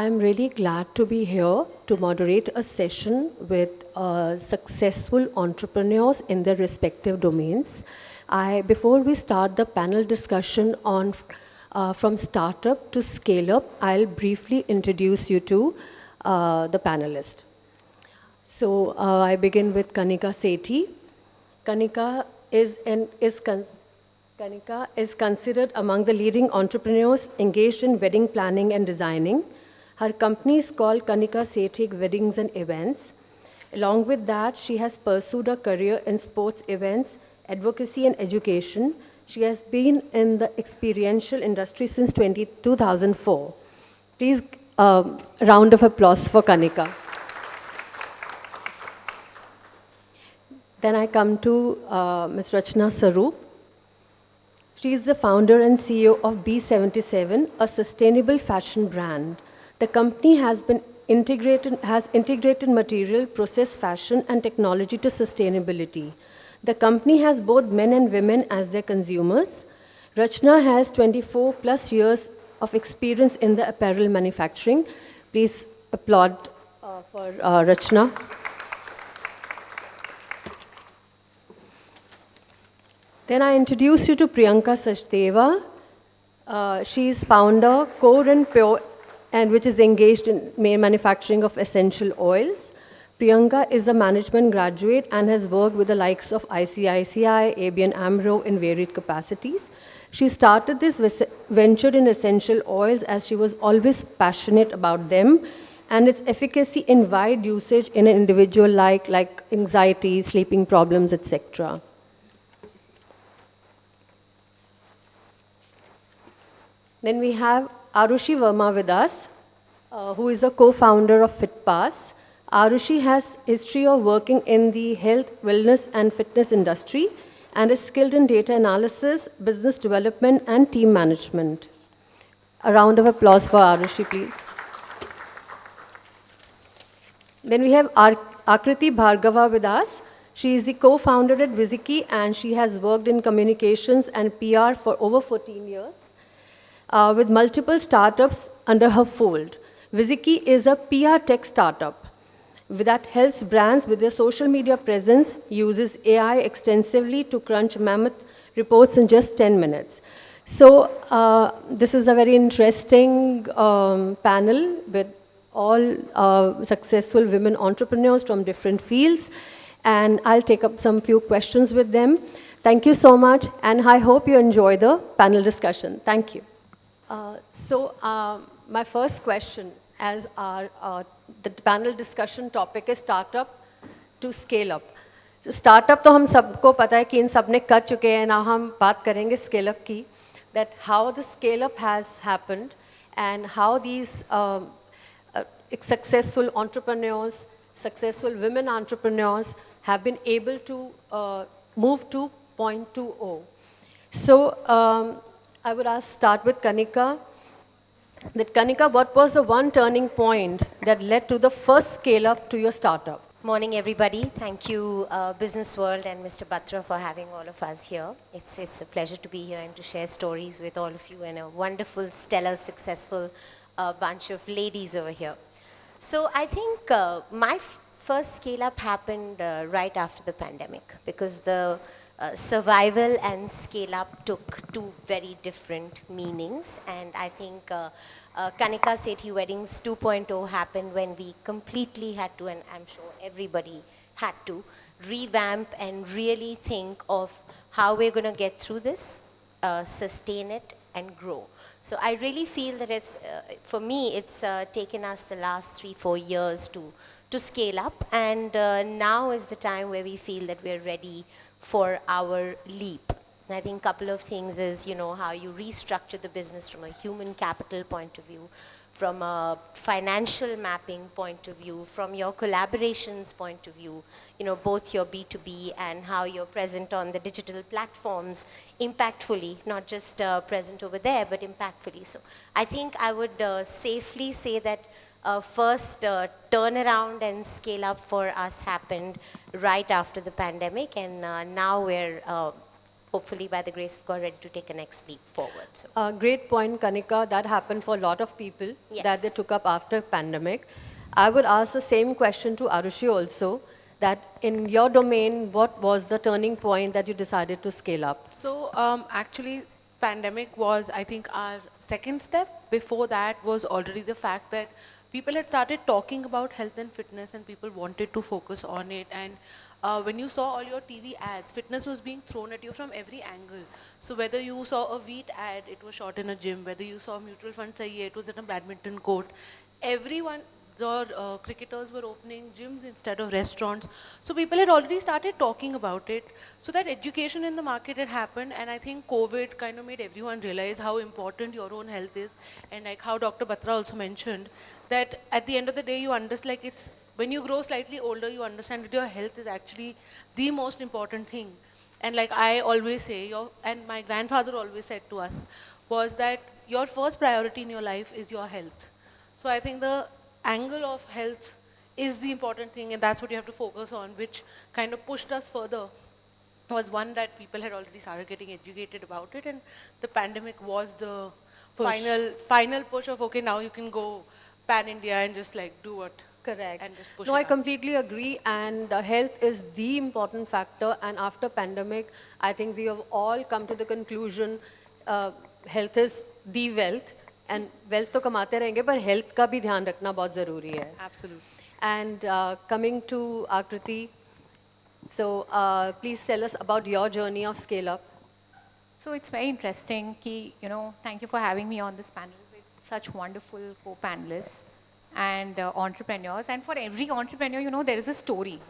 I'm really glad to be here to moderate a session with successful entrepreneurs in their respective domains. Before we start the panel discussion on from startup to scale up, I'll briefly introduce you to the panelists. So I begin with Kanika Sethi. Kanika Kanika is considered among the leading entrepreneurs engaged in wedding planning and designing. Her company is called Kanika Sethi Weddings and Events. Along with that, she has pursued a career in sports events, advocacy and education. She has been in the experiential industry since 2004. Please, round of applause for Kanika. Then I come to Ms. Rachna Sarup. She is the founder and CEO of B77, a sustainable fashion brand. The company has integrated material, process, fashion, and technology to sustainability. The company has both men and women as their consumers. Rachna has 24 plus years of experience in the apparel manufacturing. Please applaud for Rachna. Then I introduce you to Priyanka Sachdeva. She is founder, Core and Pure, and which is engaged in manufacturing of essential oils. Priyanka is a management graduate and has worked with the likes of ICICI, ABN AMRO in varied capacities. She started this venture in essential oils as she was always passionate about them and its efficacy in wide usage in an individual like anxiety, sleeping problems, etc. Then we have Arushi Verma with us, who is a co-founder of FITPASS. Arushi has history of working in the health, wellness, and fitness industry and is skilled in data analysis, business development, and team management. A round of applause for Arushi, please. Then we have Aakriti Bhargava with us. She is the co-founder at Wizikey, and she has worked in communications and PR for over 14 years. With multiple startups under her fold. Wizikey is a PR tech startup that helps brands with their social media presence, uses AI extensively to crunch mammoth reports in just 10 minutes. So this is a very interesting panel with all successful women entrepreneurs from different fields, and I'll take up some few questions with them. Thank you so much, and I hope you enjoy the panel discussion. Thank you. My first question, as the panel discussion topic is startup to scale up. So startup तो हम सबको पता है कि इन सब ने कर चुके हैं. Now हम बात करेंगे scale up की, that how the scale up has happened and how these successful entrepreneurs, successful women entrepreneurs have been able to move to 0.20. So I would start with Kanika. That Kanika, what was the one turning point that led to the first scale up to your startup? Morning, everybody. Thank you, Business World and Mr. Batra for having all of us here. It's a pleasure to be here and to share stories with all of you and a wonderful, stellar, successful bunch of ladies over here. So I think my first scale up happened right after the pandemic because the survival and scale up took two very different meanings, and I think Kanika Sethi Weddings 2.0 happened when we completely had to, and I'm sure everybody had to, revamp and really think of how we're going to get through this, sustain it, and grow. So I really feel that it's, for me, it's taken us the last 3-4 years to scale up, and now is the time where we feel that we're ready for our leap. And I think a couple of things is, you know, how you restructure the business from a human capital point of view, from a financial mapping point of view, from your collaborations point of view, you know, both your B2B and how you're present on the digital platforms impactfully, not just present over there, but impactfully. So I think I would safely say that first turnaround and scale up for us happened right after the pandemic, and now we're hopefully by the grace of God, ready to take a next leap forward. So. Great point, Kanika. That happened for a lot of people Yes. that they took up after pandemic. I would ask the same question to Arushi also, that in your domain, what was the turning point that you decided to scale up? So actually, pandemic was, I think, our second step. Before that was already the fact that people had started talking about health and fitness, and people wanted to focus on it. And when you saw all your TV ads, fitness was being thrown at you from every angle. So whether you saw a wheat ad, it was shot in a gym. Whether you saw mutual fund sahiye, it was in a badminton court. Everyone, the cricketers were opening gyms instead of restaurants. So people had already started talking about it. So that education in the market had happened, and I think COVID kind of made everyone realize how important your own health is. And like how Dr. Batra also mentioned, that at the end of the day, you understand, like it's, when you grow slightly older, you understand that your health is actually the most important thing. And like I always say, and my grandfather always said to us, was that your first priority in your life is your health. So I think the angle of health is the important thing, and that's what you have to focus on, which kind of pushed us further. Was one that people had already started getting educated about it, and the pandemic was the Push. final push of, okay, now you can go pan-India and just like do what. Correct. And just push No, it I up. completely agree. And health is the important factor. And after pandemic, I think we have all come to the conclusion, health is the wealth. And wealth तो कमाते रहेंगे, पर health का भी ध्यान रखना बहुत ज़रूरी है. Absolutely. And coming to Aakriti, so please tell us about your journey of Scale Up. So it's very interesting ki, thank you for having me on this panel with such wonderful co-panelists and entrepreneurs. And for every entrepreneur, there is a story,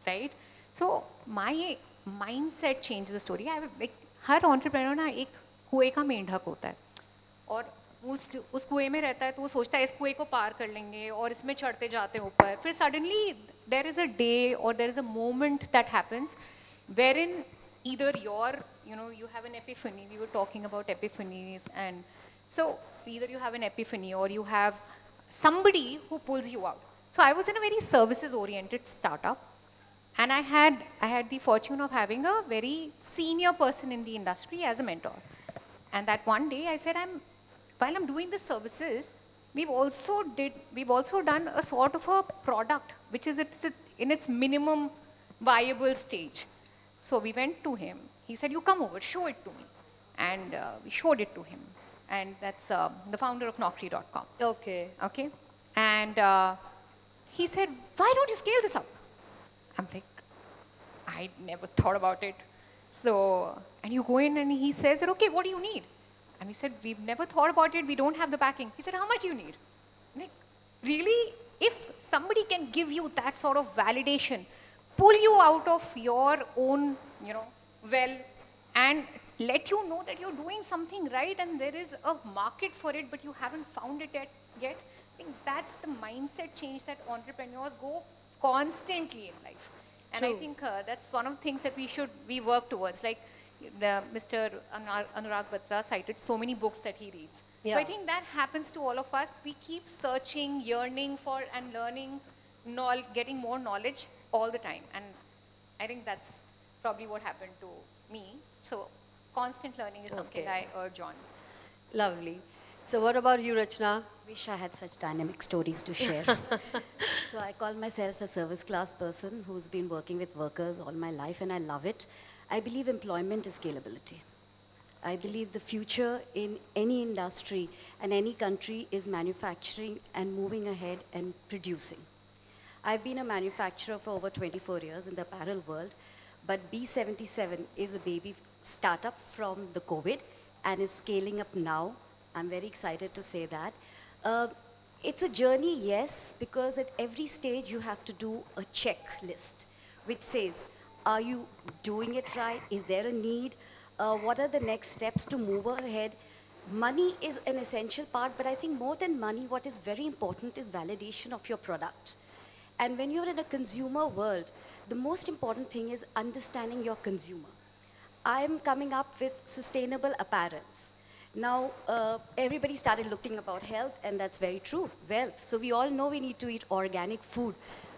right? So my mindset changes the story. Like, her entrepreneur ना एक कुएं का मेंढक होता है और उस कुएं में रहता है तो वो सोचता है इस कुएं को पार कर लेंगे और इसमें चढ़ते जाते हैं ऊपर फिर suddenly there is a day or there is a moment that happens wherein either you have an epiphany. We were talking about epiphanies, and so either you have an epiphany or you have somebody who pulls you out. So I was in a very services oriented startup, and I had the fortune of having a very senior person in the industry as a mentor. And that one day I said, while I'm doing the services, we've also done a sort of a product which is in its minimum viable stage. So we went to him. He said, you come over, show it to me. And we showed it to him. And that's the founder of Naukri.com. Okay. Okay. And he said, why don't you scale this up? I'm like, I never thought about it. So, and you go in and he says that, okay, what do you need? And we said, we've never thought about it. We don't have the backing. He said, how much do you need? I'm like, really? If somebody can give you that sort of validation, pull you out of your own, well, and let you know that you're doing something right and there is a market for it, but you haven't found it yet, I think that's the mindset change that entrepreneurs go constantly in life. And I think that's one of the things that we work towards. Like Mr. Anurag Batra cited so many books that he reads. Yeah. So I think that happens to all of us. We keep searching, yearning for and learning, getting more knowledge all the time. And I think that's probably what happened to me. So constant learning is something I urge on. Lovely. So what about you, Rachna? Wish I had such dynamic stories to share. So I call myself a service class person who's been working with workers all my life, and I love it. I believe employment is scalability. I believe the future in any industry and any country is manufacturing and moving ahead and producing. I've been a manufacturer for over 24 years in the apparel world, but B77 is a baby startup from the COVID and is scaling up now. I'm very excited to say that. It's a journey, yes, because at every stage you have to do a checklist which says, are you doing it right? Is there a need? What are the next steps to move ahead? Money is an essential part, but I think more than money, what is very important is validation of your product. And when you're in a consumer world, the most important thing is understanding your consumer. I'm coming up with sustainable apparels. Now, everybody started looking about health, and that's very true, wealth. So we all know we need to eat organic food,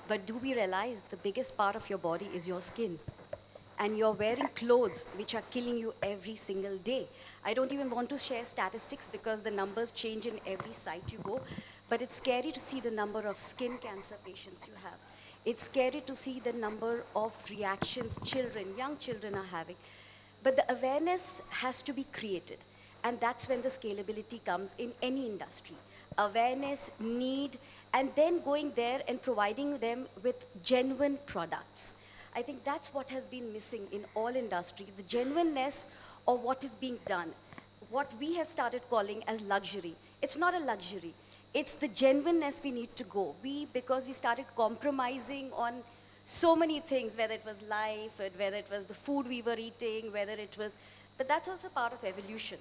but do we realize the biggest part of your body is your skin? and you're wearing clothes which are killing you every single day. I don't even want to share statistics because the numbers change in every site you go, but it's scary to see the number of skin cancer patients you have. It's scary to see the number of reactions young children are having. But the awareness has to be created, and that's when the scalability comes in any industry. Awareness, need, and then going there and providing them with genuine products. I think that's what has been missing in all industry, the genuineness of what is being done. What we have started calling as luxury. It's not a luxury. It's the genuineness we need to go. Because we started compromising on so many things, whether it was life, whether it was the food we were eating, but that's also part of evolution.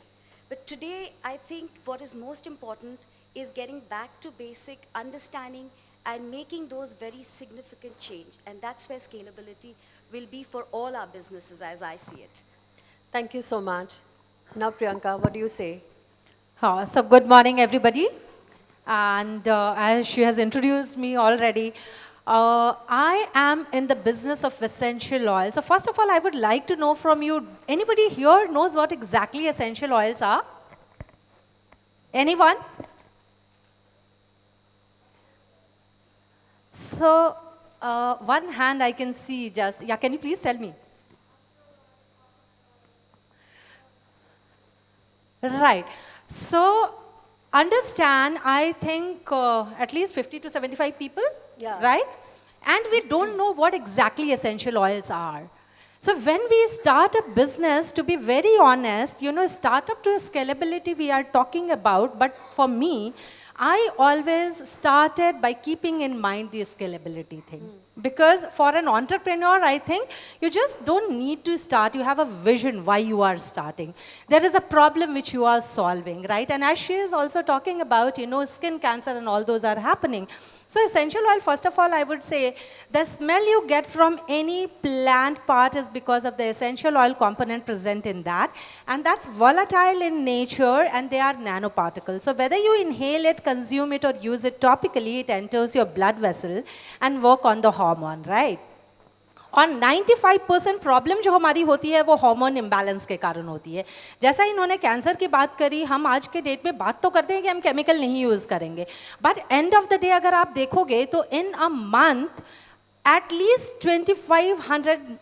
But today, I think what is most important is getting back to basic understanding and making those very significant change. And that's where scalability will be for all our businesses as I see it. Thank you so much. Now, Priyanka, what do you say? So good morning, everybody. And as she has introduced me already, I am in the business of essential oils. So first of all, I would like to know from you, anybody here knows what exactly essential oils are? Anyone? So one hand I can see just, yeah, can you please tell me? Right. So understand, I think at least 50 to 75 people, right? And we don't know what exactly essential oils are. So when we start a business, to be very honest, startup to scalability we are talking about, but for me, I always started by keeping in mind the scalability thing. Because for an entrepreneur, I think you just don't need to start. You have a vision why you are starting. There is a problem which you are solving, right? And as she is also talking about, skin cancer and all those are happening. So essential oil, first of all, I would say the smell you get from any plant part is because of the essential oil component present in that. And that's volatile in nature and they are nanoparticles. So whether you inhale it, consume it or use it topically, it enters your blood vessel and work on the hormone, right? और 95% problem जो हमारी होती है वो hormone imbalance के कारण होती है. जैसा इन्होंने कैंसर की बात करी, हम आज के डेट में बात तो करते हैं कि हम केमिकल नहीं यूज़ करेंगे, but end of the day अगर आप देखोगे तो इन a month at least 2500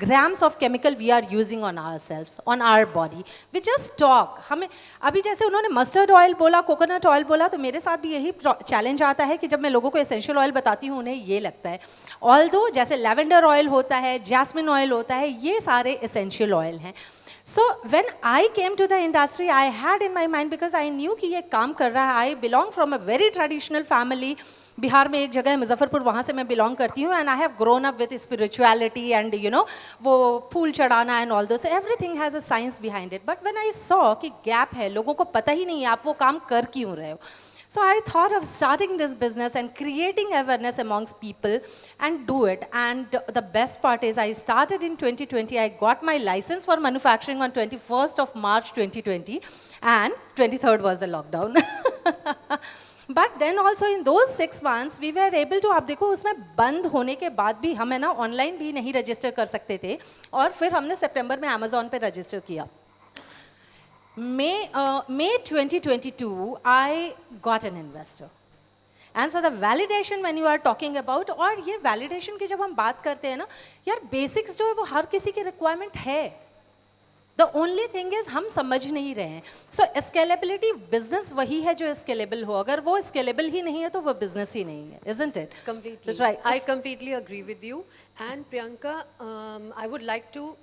grams of chemical we are using on ourselves, on our body. We just talk. हमें अभी जैसे उन्होंने मस्टर्ड ऑयल बोला, कोकोनट ऑयल बोला, तो मेरे साथ भी यही चैलेंज आता है कि जब मैं लोगों को एसेंशियल ऑयल बताती हूँ उन्हें ये लगता है. ऑल्दो जैसे लेवेंडर ऑयल होता है, जैस्मिन ऑयल होता है, ये सारे एसेंशियल ऑयल हैं. So when I came to the industry, I had in my mind, because I knew कि ये काम कर रहा है. I belong from a very traditional family. Bihar में एक जगह है मुजफ्फरपुर, वहाँ से मैं बिलोंग करती हूँ. And I have grown up with spirituality and वो फूल चढ़ाना एंड ऑल दो. So everything has a science behind it. But when I saw कि गैप है, लोगों को पता ही नहीं है आप वो काम कर क्यों रहे हो. So I thought of starting this business and creating awareness amongst people and do it. And the best part is I started in 2020. I got my license for manufacturing on 21st of March 2020 and 23rd was the lockdown. But then also in those 6 months we were able to, आप देखो उसमें बंद होने के बाद भी हम है ना ऑनलाइन भी नहीं रजिस्टर कर सकते थे, और फिर हमने सितंबर में अमेज़ॉन पे रजिस्टर किया. May 2022, I got an investor. And so the validation when you are talking about, और ये validation की जब हम बात करते हैं ना, यार basics जो है वो हर किसी की requirement है. The only thing is हम समझ नहीं रहे हैं. So scalability business वही है जो scalable हो. अगर वो scalable ही नहीं है तो वो business ही नहीं है, isn't it? Completely. That's right. I completely agree with you. And Priyanka, I would like to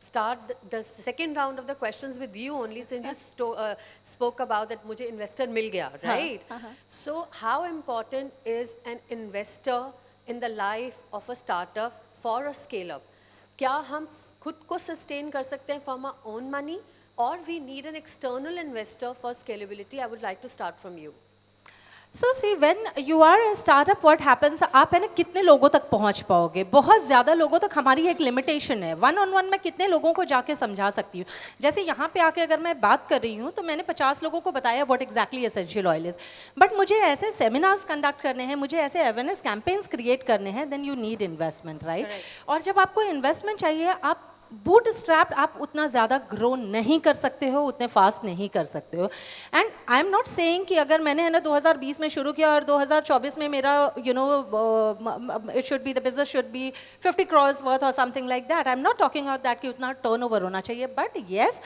start the second round of the questions with you only, since you spoke about that मुझे investor मिल गया, right? So how important is an investor in the life of a startup for a scale-up? क्या हम खुद को sustain कर सकते हैं from our own money, or we need an external investor for scalability? I would like to start from you. So see, when you are a startup, what happens? आप है ना कितने लोगों तक पहुंच पाओगे? बहुत ज़्यादा लोगों तक हमारी एक लिमिटेशन है. वन ऑन वन मैं कितने लोगों को जाके समझा सकती हूँ? जैसे यहाँ पे आके अगर मैं बात कर रही हूँ तो मैंने 50 लोगों को बताया what exactly essential oil is. But मुझे ऐसे सेमिनार्स कंडक्ट करने हैं, मुझे ऐसे अवेयरनेस कैंपेन्स क्रिएट करने हैं, then you need investment, right? और जब आपको इन्वेस्टमेंट चाहिए, आप बूट स्ट्रैप्ड आप उतना ज़्यादा ग्रो नहीं कर सकते हो, उतने फास्ट नहीं कर सकते हो. And I am not saying कि अगर मैंने है ना 2020 में शुरू किया और 2024 में मेरा it should be the business should be 50 crores worth और something like that. I am not talking about that कि उतना टर्नओवर होना चाहिए. But yes,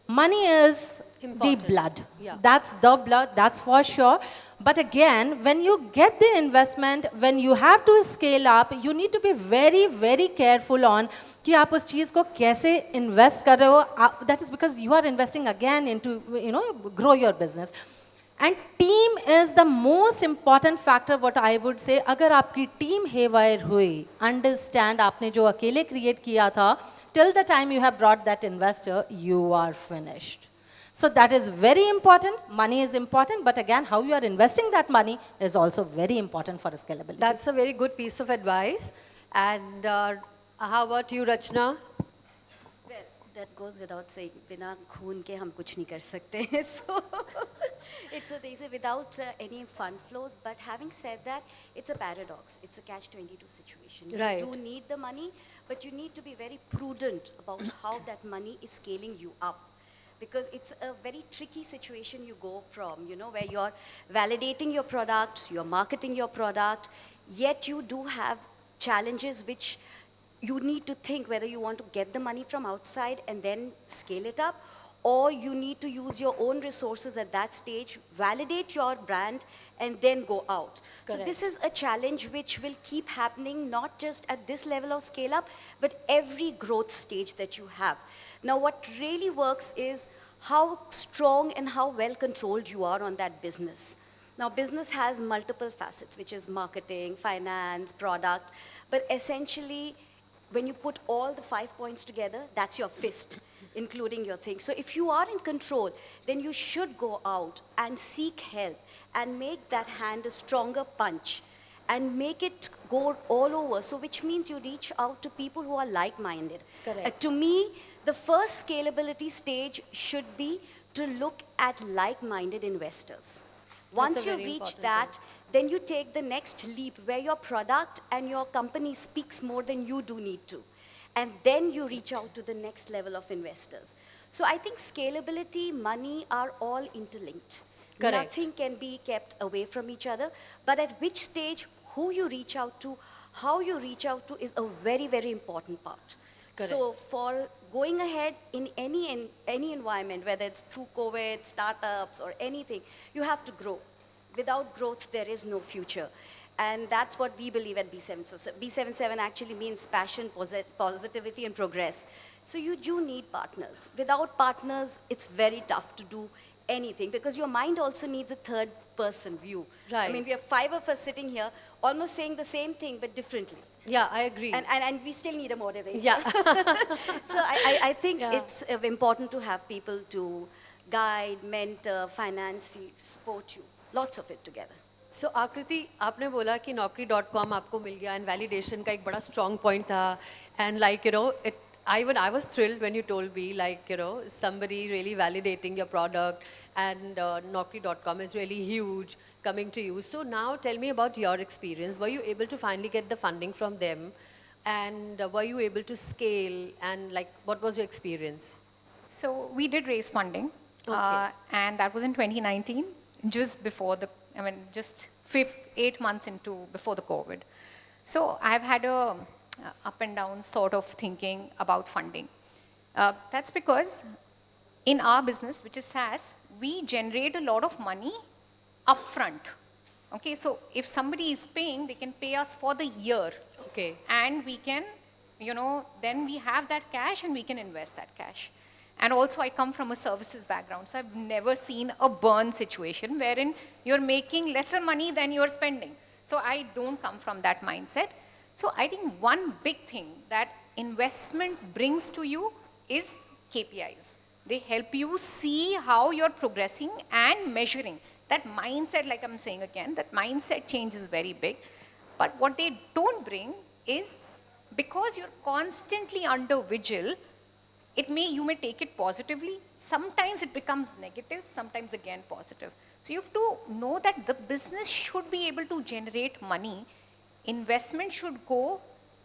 money is the blood. That's the blood, that's for sure. But again, when you get the investment, when you have to scale up, you need to be very, very careful on कि आप उस चीज़ को कैसे invest कर रहे हो. That is because you are investing again into, grow your business. And team is the most important factor, what I would say. अगर आपकी team haywire हुई, understand आपने जो अकेले create किया था, till the time you have brought that investor, you are finished. So that is very important. Money is important, but again, how you are investing that money is also very important for scalability. That's a very good piece of advice. And how about you, Rachna? Well, that goes without saying. बिना खून के हम कुछ नहीं कर सकते. So it's a they say without any fund flows. But having said that, it's a paradox. It's a catch-22 situation. Right. You do need the money, but you need to be very prudent about how that money is scaling you up. Because it's a very tricky situation you go from, where you're validating your product, you're marketing your product, yet you do have challenges which you need to think whether you want to get the money from outside and then scale it up, or you need to use your own resources at that stage, validate your brand, and then go out. Correct. So this is a challenge which will keep happening, not just at this level of scale up, but every growth stage that you have. Now, what really works is how strong and how well controlled you are on that business. Now, business has multiple facets, which is marketing, finance, product, but essentially, when you put all the 5 points together, that's your fist, including your thing. So if you are in control, then you should go out and seek help and make that hand a stronger punch and make it go all over. So which means you reach out to people who are like-minded. Correct. To me, the first scalability stage should be to look at like-minded investors. Once you reach that, then you take the next leap where your product and your company speaks more than you do need to. And then you reach out to the next level of investors. So I think scalability, money are all interlinked. Correct. Nothing can be kept away from each other. But at which stage, who you reach out to, how you reach out to is a very, very important part. Correct. So for going ahead in any environment, whether it's through COVID, startups, or anything, you have to grow. Without growth, there is no future. And that's what we believe at B7. So B77 actually means passion, positivity, and progress. So you do need partners. Without partners, it's very tough to do anything because your mind also needs a third person view. Right. I mean, we have 5 of us sitting here almost saying the same thing but differently. Yeah, I agree. And we still need a moderator. Yeah. So I think it's important to have people to guide, mentor, finance you, support you. Lots of it together. So Aakriti, आपने बोला कि naukri.com आपको मिल गया and validation का एक बड़ा strong point था and I was thrilled when you told me somebody really validating your product and naukri.com is really huge coming to you. So now tell me about your experience. Were you able to finally get the funding from them and were you able to scale and what was your experience? So we did raise funding and that was in 2019, just before just 8 months before the COVID. So I've had a up and down sort of thinking about funding. That's because in our business, which is SaaS, we generate a lot of money upfront. Okay, so if somebody is paying, they can pay us for the year. Okay. And we can, then we have that cash and we can invest that cash. And also I come from a services background, so I've never seen a burn situation wherein you're making lesser money than you're spending. So I don't come from that mindset. So I think one big thing that investment brings to you is KPIs. They help you see how you're progressing and measuring. that mindset, like I'm saying again, that mindset change is very big. But what they don't bring is, because you're constantly under vigil, you may take it positively. Sometimes it becomes negative, sometimes again positive. So you have to know that the business should be able to generate money. Investment should go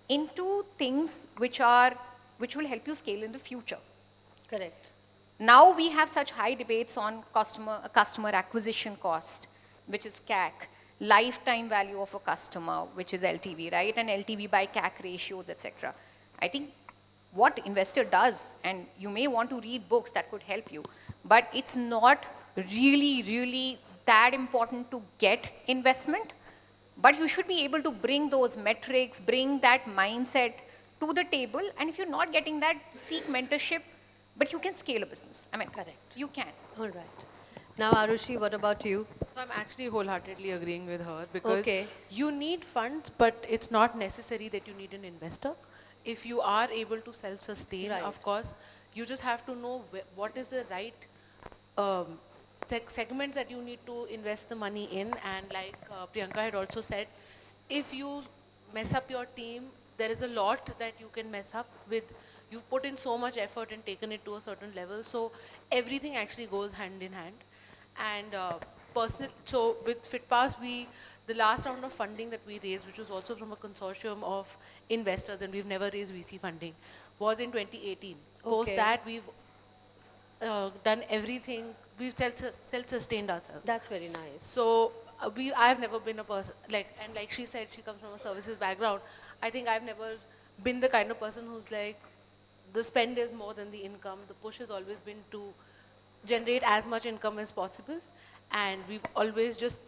into things which will help you scale in the future. Correct. Now we have such high debates on customer acquisition cost, which is CAC, lifetime value of a customer, which is LTV, right? And LTV by CAC ratios, etc. I think what investor does, and you may want to read books that could help you, but it's not really that important to get investment. But you should be able to bring those metrics, bring that mindset to the table. And if you're not getting that, seek mentorship. But you can scale a business. I mean, Correct. You can. All right. Now, Arushi, what about you? So I'm actually wholeheartedly agreeing with her, because Okay. you need funds, but it's not necessary that you need an investor. If you are able to self-sustain, Right. of course, you just have to know what is the right segments that you need to invest the money in. And like Priyanka had also said, if you mess up your team, there is a lot that you can mess up with. You've put in so much effort and taken it to a certain level, so everything actually goes hand in hand. And so with FITPASS, the last round of funding that we raised, which was also from a consortium of investors, and we've never raised VC funding, was in 2018. Post Okay. that, we've done everything. We've self-sustained ourselves. That's very nice. So I've never been a person, and like she said, she comes from a services background. I think I've never been the kind of person who's like, the spend is more than the income. The push has always been to generate as much income as possible. And we've always just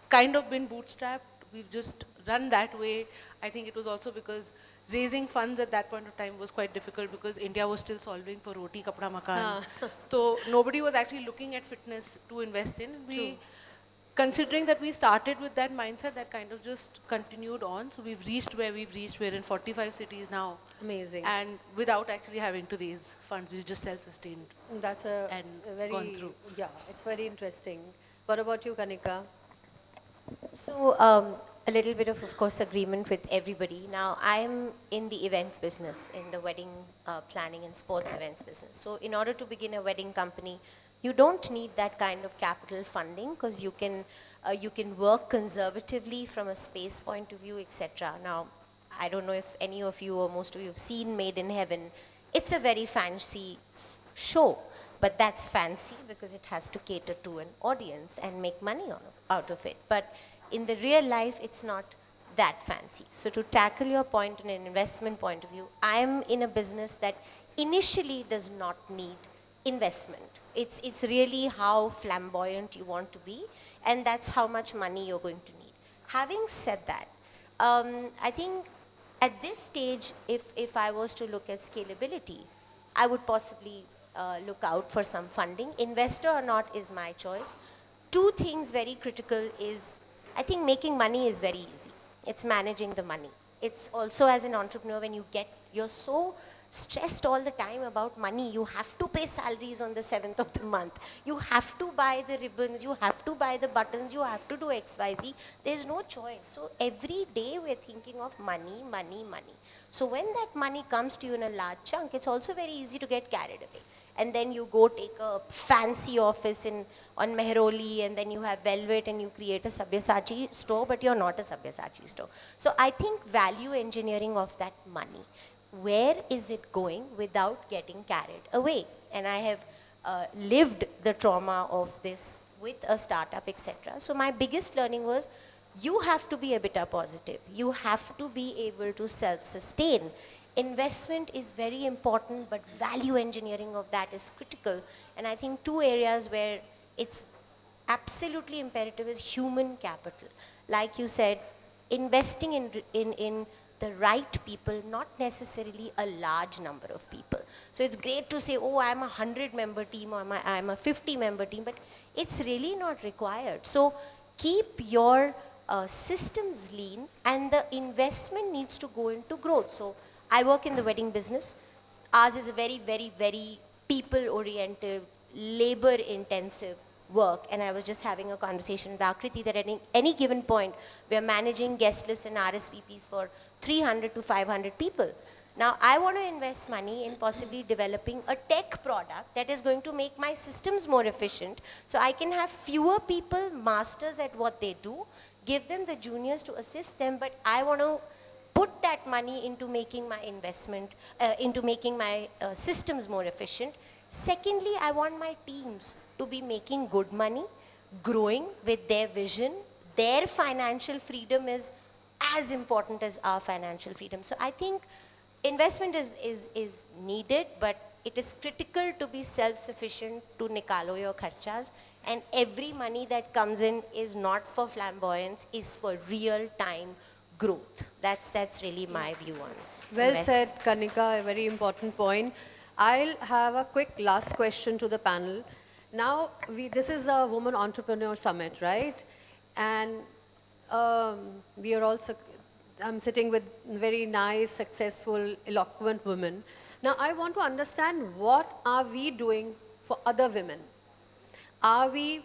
kind of been bootstrapped. We've just run that way. I think it was also because raising funds at that point of time was quite difficult, because India was still solving for roti, kapda, makan. So nobody was actually looking at fitness to invest in. Considering that we started with that mindset, that kind of just continued on. So we've reached where we've reached. We're in 45 cities now. Amazing. And without actually having to raise funds, we've just self-sustained. That's and a very, gone through. yeah, it's very interesting. What about you, Kanika? So a little bit of course, agreement with everybody. Now, I'm in the event business, in the wedding planning and sports events business. So in order to begin a wedding company, you don't need that kind of capital funding, because you can work conservatively from a space point of view, etc. Now, I don't know if any of you or most of you have seen Made in Heaven. It's a very fancy show, but that's fancy because it has to cater to an audience and make money out of it. But in the real life, it's not that fancy. So to tackle your point in an investment point of view, I am in a business that initially does not need investment. It's really how flamboyant you want to be, and that's how much money you're going to need. Having said that, I think at this stage, if I was to look at scalability, I would possibly look out for some funding. Investor or not is my choice. Two things very critical is, I think making money is very easy. It's managing the money. It's also, as an entrepreneur, when you're so stressed all the time about money. You have to pay salaries on the 7th of the month. You have to buy the ribbons. You have to buy the buttons. You have to do XYZ. There's no choice. So every day we're thinking of money, money, money. So when that money comes to you in a large chunk, it's also very easy to get carried away. And then you go take a fancy office on Mehroli, and then you have Velvet, and you create a Sabyasachi store, but you're not a Sabyasachi store. So I think value engineering of that money. Where is it going without getting carried away? And I have lived the trauma of this with a startup, etc. So my biggest learning was, you have to be EBITDA positive. You have to be able to self-sustain. Investment is very important, but value engineering of that is critical. And I think two areas where it's absolutely imperative is human capital. Like you said, investing in the right people, not necessarily a large number of people. So it's great to say, oh, I'm a 100-member team, or I'm a 50-member team, but it's really not required. So keep your systems lean, and the investment needs to go into growth. So I work in the wedding business. Ours is a very, very, very people-oriented, labor-intensive work. And I was just having a conversation with Aakriti that at any given point, we are managing guest lists and RSVPs for 300 to 500 people. Now, I want to invest money in possibly developing a tech product that is going to make my systems more efficient, so I can have fewer people masters at what they do, give them the juniors to assist them, but I want to put that money into making my investment, into making my systems more efficient. Secondly, I want my teams to be making good money, growing with their vision. Their financial freedom is as important as our financial freedom. So I think investment is needed, but it is critical to be self-sufficient to nikalo your kharchas, and every money that comes in is not for flamboyance, is for real-time growth. That's really my view on Well investment. said, Kanika, a very important point. I'll have a quick last question to the panel. Now, this is a Women Entrepreneur Summit, right? And we are all, I'm sitting with very nice, successful, eloquent women. Now, I want to understand, what are we doing for other women? Are we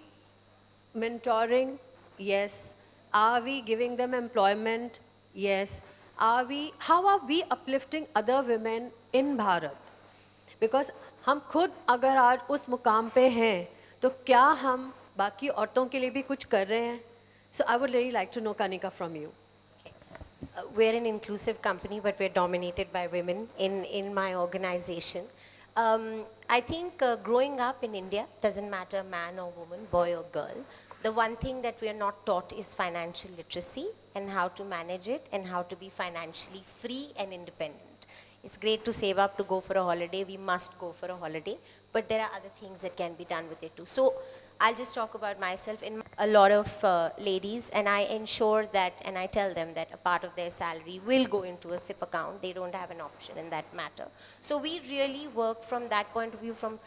mentoring? Yes. Are we giving them employment? Yes. How are we uplifting other women in Bharat? Because हम खुद अगर आज उस मुकाम पे हैं, तो क्या हम बाकी औरतों के लिए भी कुछ कर रहे हैं? So I would really like to know, Kanika, from you. We're an inclusive company, but we're dominated by women in my organization. I think growing up in India, doesn't matter man or woman, boy or girl, the one thing that we are not taught is financial literacy and how to manage it and how to be financially free and independent. It's great to save up to go for a holiday. We must go for a holiday, but there are other things that can be done with it too. So I'll just talk about myself. In a lot of ladies, and I ensure that, and I tell them that a part of their salary will go into a SIP account. They don't have an option in that matter. So we really work from that point of view, from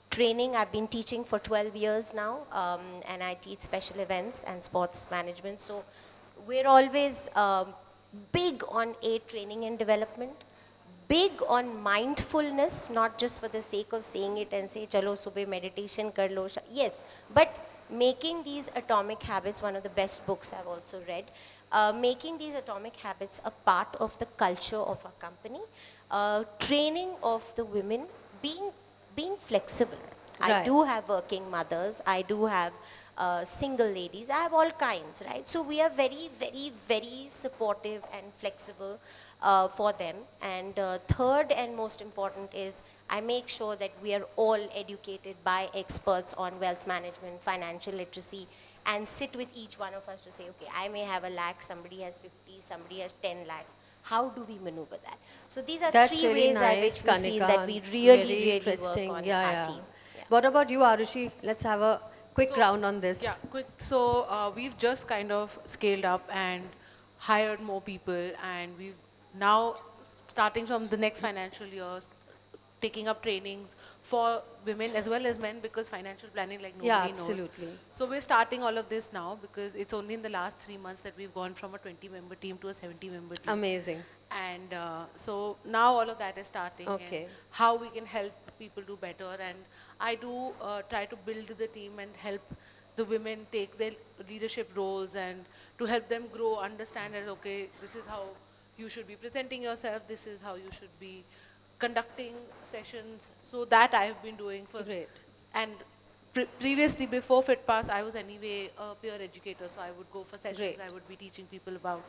training. I've been teaching for 12 years now, and I teach special events and sports management. So we're always big on training and development, big on mindfulness, not just for the sake of saying it and say, chalo subah meditation kar lo. Yes, but making these atomic habits, one of the best books I've also read, making these atomic habits a part of the culture of our company, training of the women, being flexible. I Right. do have working mothers, I do have single ladies, I have all kinds, right? So we are very, very, very supportive and flexible for them. And third and most important is, I make sure that we are all educated by experts on wealth management, financial literacy, and sit with each one of us to say, okay, I may have 1 lakh, somebody has 50, somebody has 10 lakhs. How do we maneuver that? So these are That's three really ways I nice, which we feel that we Kanika. really, Very really work interesting. on our Yeah. team. Yeah. What about you, Arushi? Let's have a quick round on this. Yeah, quick. So we've just kind of scaled up and hired more people, and we've now, starting from the next financial year, taking up trainings for women as well as men, because financial planning, like nobody Yeah, knows. absolutely. So we're starting all of this now, because it's only in the last 3 months that we've gone from a 20-member team to a 70-member team. Amazing. And so now all of that is starting, Okay. and how we can help people do better. And I do try to build the team and help the women take their leadership roles, and to help them grow, understand that, okay, this is how you should be presenting yourself, this is how you should be conducting sessions. So that I've been doing for. Great. And previously, before FITPASS, I was anyway a peer educator, so I would go for sessions. Great. I would be teaching people about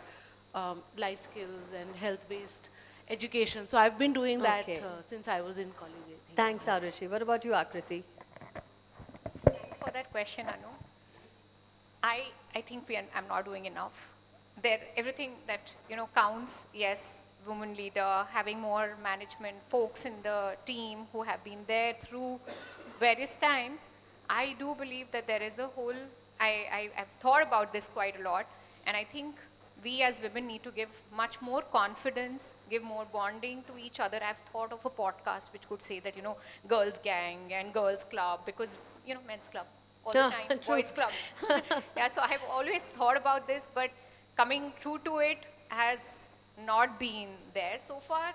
life skills and health-based education. So I've been doing that Okay. since I was in college. I think. Thanks, Arushi. What about you, Aakriti? Thanks for that question, Anu. I think I'm not doing enough. Everything that counts. Yes, woman leader, having more management folks in the team who have been there through various times. I do believe that there is a whole. I've thought about this quite a lot, and I think we as women need to give much more confidence, give more bonding to each other. I've thought of a podcast which could say that, girls gang and girls club, because, men's club all the Yeah, time, true. boys club. Yeah, so I've always thought about this, but coming true to it has not been there so far.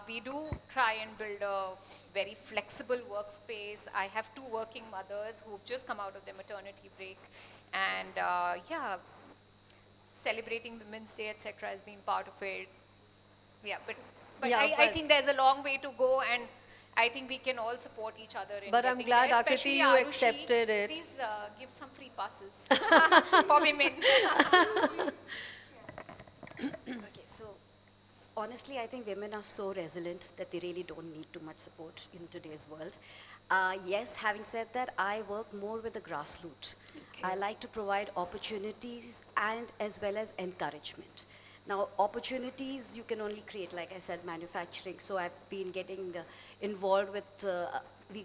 We do try and build a very flexible workspace. I have 2 working mothers who've just come out of their maternity break. And yeah, celebrating Women's Day, etc. has been part of it. Yeah, but I think there's a long way to go, and I think we can all support each other in But I'm getting glad, there, Aakriti, especially you Arushi. accepted it. Please give some free passes for women. Okay, so honestly, I think women are so resilient that they really don't need too much support in today's world. Yes, having said that, I work more with the grassroots. I like to provide opportunities and as well as encouragement. Now, opportunities you can only create, like I said, manufacturing. So I've been getting involved with, we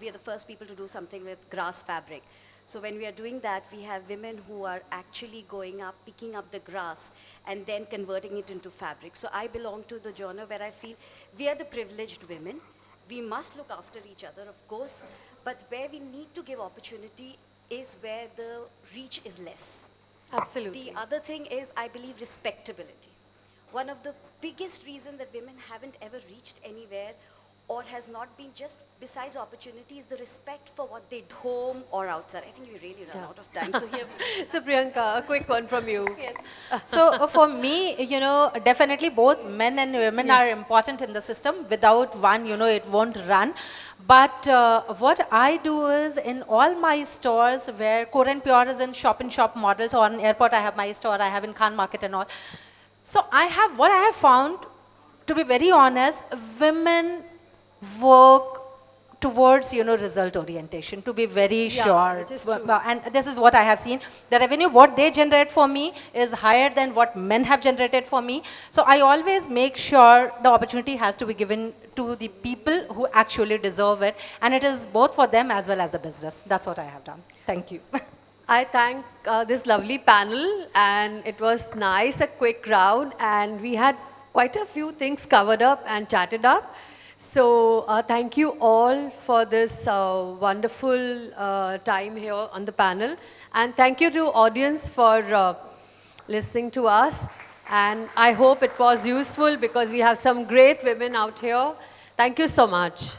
are the first people to do something with grass fabric. So when we are doing that, we have women who are actually going up, picking up the grass, and then converting it into fabric. So I belong to the genre where I feel we are the privileged women. We must look after each other, of course, but where we need to give opportunity is where the reach is less. Absolutely. The other thing is, I believe, respectability. One of the biggest reasons that women haven't ever reached anywhere or has not been just besides opportunities, the respect for what they do home or outside. I think we really run out of time. So here So Priyanka, a quick one from you. Yes. So for me, you know, definitely both men and women are important in the system. Without one, you know, it won't run. But what I do is in all my stores where Core and Pure is in shop models, or on airport I have my store, I have in Khan Market and all. So I have, what I have found, to be very honest, women work towards, you know, result orientation, to be very sure. which is true. And this is what I have seen. The revenue, what they generate for me is higher than what men have generated for me. So I always make sure the opportunity has to be given to the people who actually deserve it. And it is both for them as well as the business. That's what I have done. Thank you. I thank this lovely panel, and it was nice, a quick round, and we had quite a few things covered up and chatted up. So thank you all for this wonderful time here on the panel, and thank you to audience for listening to us, and I hope it was useful because we have some great women out here. Thank you so much.